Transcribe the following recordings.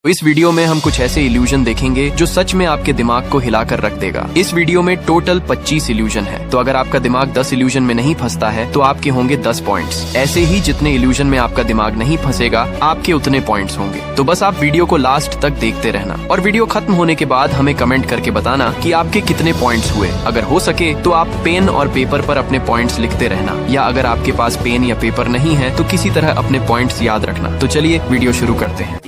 तो इस वीडियो में हम कुछ ऐसे इल्यूजन देखेंगे जो सच में आपके दिमाग को हिलाकर रख देगा। इस वीडियो में टोटल 25 इल्यूजन है, तो अगर आपका दिमाग 10 इल्यूजन में नहीं फंसता है तो आपके होंगे 10 पॉइंट्स। ऐसे ही जितने इल्यूजन में आपका दिमाग नहीं फंसेगा आपके उतने पॉइंट्स होंगे। तो बस आप वीडियो को लास्ट तक देखते रहना और वीडियो खत्म होने के बाद हमें कमेंट करके बताना कि आपके कितने पॉइंट्स हुए। अगर हो सके तो आप पेन और पेपर पर अपने पॉइंट्स लिखते रहना, या अगर आपके पास पेन या पेपर नहीं है तो किसी तरह अपने पॉइंट्स याद रखना। तो चलिए वीडियो शुरू करते हैं।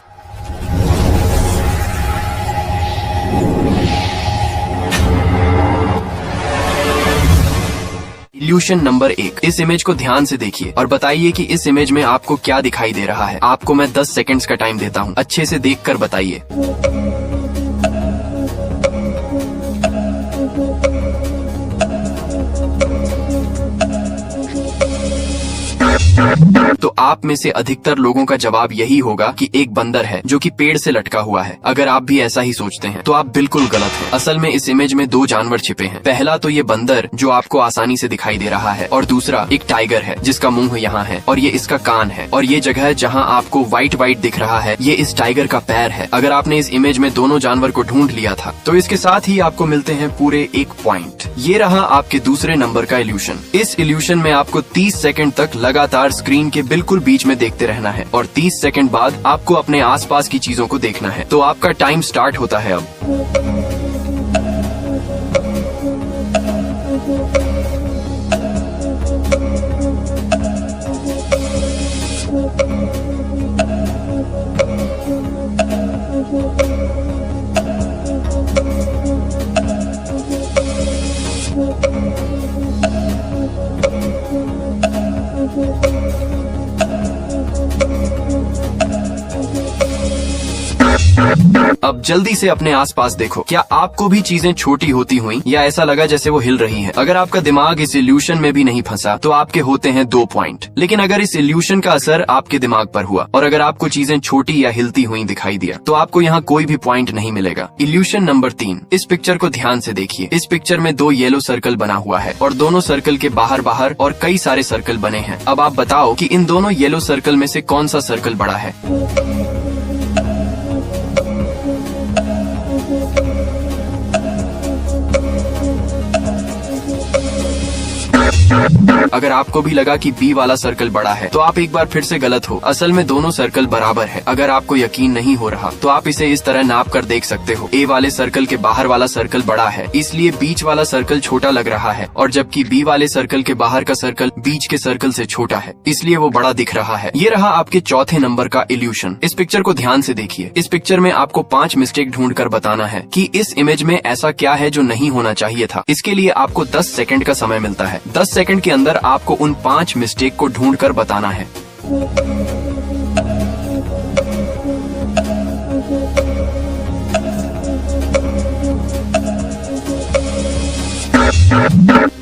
Evolution number 1। इस इमेज को ध्यान से देखिए और बताइए कि इस इमेज में आपको क्या दिखाई दे रहा है। आपको मैं 10 सेकंड्स का टाइम देता हूँ, अच्छे से देखकर बताइए। तो आप में से अधिकतर लोगों का जवाब यही होगा कि एक बंदर है जो कि पेड़ से लटका हुआ है। अगर आप भी ऐसा ही सोचते हैं तो आप बिल्कुल गलत हैं। असल में इस इमेज में 2 जानवर छिपे हैं। पहला तो ये बंदर जो आपको आसानी से दिखाई दे रहा है, और दूसरा एक टाइगर है जिसका मुंह यहाँ है और ये इसका कान है, और ये जगह जहाँ आपको व्हाइट व्हाइट दिख रहा है ये इस टाइगर का पैर है। अगर आपने इस इमेज में दोनों जानवर को ढूंढ लिया था तो इसके साथ ही आपको मिलते हैं पूरे 1 पॉइंट। ये रहा आपके दूसरे नंबर का इल्यूशन। इस इल्यूशन में आपको 30 सेकंड तक लगातार स्क्रीन के बिल्कुल बीच में देखते रहना है और 30 सेकंड बाद आपको अपने आसपास की चीजों को देखना है। तो आपका टाइम स्टार्ट होता है अब। अब जल्दी से अपने आसपास देखो, क्या आपको भी चीजें छोटी होती हुई या ऐसा लगा जैसे वो हिल रही हैं? अगर आपका दिमाग इस इल्यूशन में भी नहीं फंसा तो आपके होते हैं 2 पॉइंट। लेकिन अगर इस इल्यूशन का असर आपके दिमाग पर हुआ और अगर आपको चीजें छोटी या हिलती हुई दिखाई दिया तो आपको यहाँ कोई भी पॉइंट नहीं मिलेगा। Evolution number 3। इस पिक्चर को ध्यान से देखिए। इस पिक्चर में 2 येलो सर्कल बना हुआ है और दोनों सर्कल के बाहर बाहर और कई सारे सर्कल बने हैं। अब आप बताओ कि इन दोनों येलो सर्कल में से कौन सा सर्कल बड़ा है? अगर आपको भी लगा कि बी वाला सर्कल बड़ा है तो आप एक बार फिर से गलत हो। असल में दोनों सर्कल बराबर है। अगर आपको यकीन नहीं हो रहा तो आप इसे इस तरह नाप कर देख सकते हो। ए वाले सर्कल के बाहर वाला सर्कल बड़ा है इसलिए बीच वाला सर्कल छोटा लग रहा है, और जबकि बी वाले सर्कल के बाहर का सर्कल बीच के सर्कल से छोटा है इसलिए वो बड़ा दिख रहा है। ये रहा आपके चौथे नंबर का इल्यूशन। इस पिक्चर को ध्यान से देखिए। इस पिक्चर में आपको 5 मिस्टेक ढूंढ कर बताना है कि इस इमेज में ऐसा क्या है जो नहीं होना चाहिए था। इसके लिए आपको 10 सेकंड का समय मिलता है। 10 सेकंड के अंदर आपको उन 5 मिस्टेक को ढूंढ कर बताना है।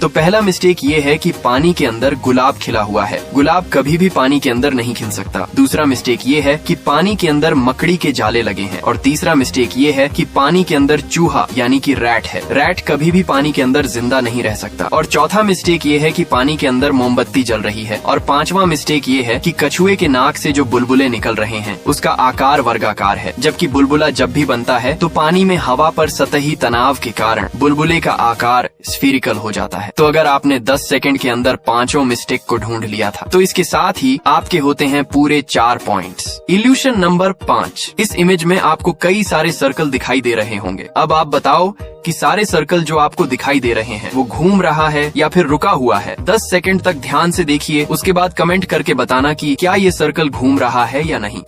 तो पहला मिस्टेक ये है कि पानी के अंदर गुलाब खिला हुआ है। गुलाब कभी भी पानी के अंदर नहीं खिल सकता। दूसरा मिस्टेक ये है कि पानी के अंदर मकड़ी के जाले लगे हैं, और तीसरा मिस्टेक ये है कि पानी के अंदर चूहा यानी कि रैट है। रैट कभी भी पानी के अंदर जिंदा नहीं रह सकता। और चौथा मिस्टेक ये है कि पानी के अंदर मोमबत्ती जल रही है। और 5वां मिस्टेक ये है कि कछुए के नाक से जो बुलबुले निकल रहे हैं उसका आकार वर्गाकार है, जबकि बुलबुला जब भी बनता है तो पानी में हवा पर सतही तनाव के कारण बुलबुले का आकार स्फीरिकल हो जाता है। तो अगर आपने 10 सेकंड के अंदर 5 मिस्टेक को ढूंढ लिया था तो इसके साथ ही आपके होते हैं पूरे 4 पॉइंट्स। Evolution number 5। इस इमेज में आपको कई सारे सर्कल दिखाई दे रहे होंगे। अब आप बताओ कि सारे सर्कल जो आपको दिखाई दे रहे हैं वो घूम रहा है या फिर रुका हुआ है। 10 सेकंड तक ध्यान से देखिए, उसके बाद कमेंट करके बताना कि क्या ये सर्कल घूम रहा है या नहीं।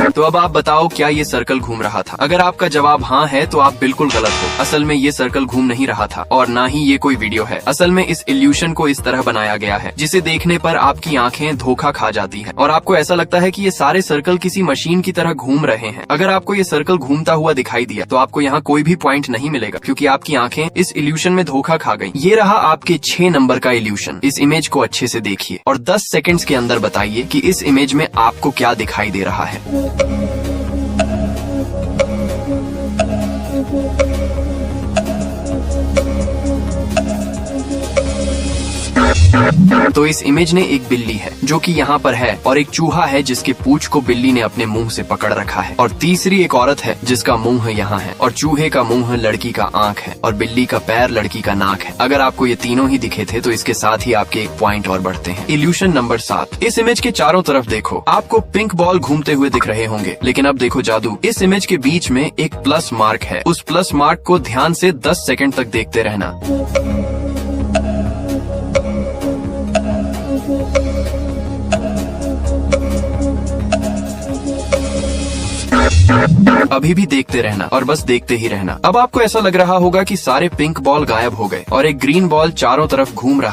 तो अब आप बताओ क्या ये सर्कल घूम रहा था? अगर आपका जवाब हाँ है तो आप बिल्कुल गलत हो। असल में ये सर्कल घूम नहीं रहा था और ना ही ये कोई वीडियो है। असल में इस इल्यूशन को इस तरह बनाया गया है जिसे देखने पर आपकी आंखें धोखा खा जाती हैं और आपको ऐसा लगता है कि ये सारे सर्कल किसी मशीन की तरह घूम रहे हैं। अगर आपको ये सर्कल घूमता हुआ दिखाई दिया तो आपको यहाँ कोई भी पॉइंट नहीं मिलेगा क्योंकि आपकी आंखें इस इल्यूशन में धोखा खा गई। ये रहा आपके 6 नंबर का इल्यूशन। इस इमेज को अच्छे से देखिए और 10 सेकंड्स के अंदर बताइए कि इस इमेज में आपको क्या दिखाई दे रहा है। तो इस इमेज ने एक बिल्ली है जो कि यहाँ पर है, और एक चूहा है जिसके पूंछ को बिल्ली ने अपने मुंह से पकड़ रखा है, और तीसरी एक औरत है जिसका मुंह यहाँ है, और चूहे का मुंह लड़की का आंख है, और बिल्ली का पैर लड़की का नाक है। अगर आपको ये तीनों ही दिखे थे तो इसके साथ ही आपके एक पॉइंट और बढ़ते हैं। Evolution number 7। इस इमेज के चारों तरफ देखो, आपको पिंक बॉल घूमते हुए दिख रहे होंगे, लेकिन अब देखो जादू, इस इमेज के बीच में एक प्लस मार्क है। उस प्लस मार्क को ध्यान से 10 सेकंड तक देखते रहना। अभी भी देखते रहना और बस देखते ही रहना। अब आपको ऐसा लग रहा होगा कि सारे पिंक बॉल गायब हो गए और एक ग्रीन बॉल चारों तरफ घूम रहा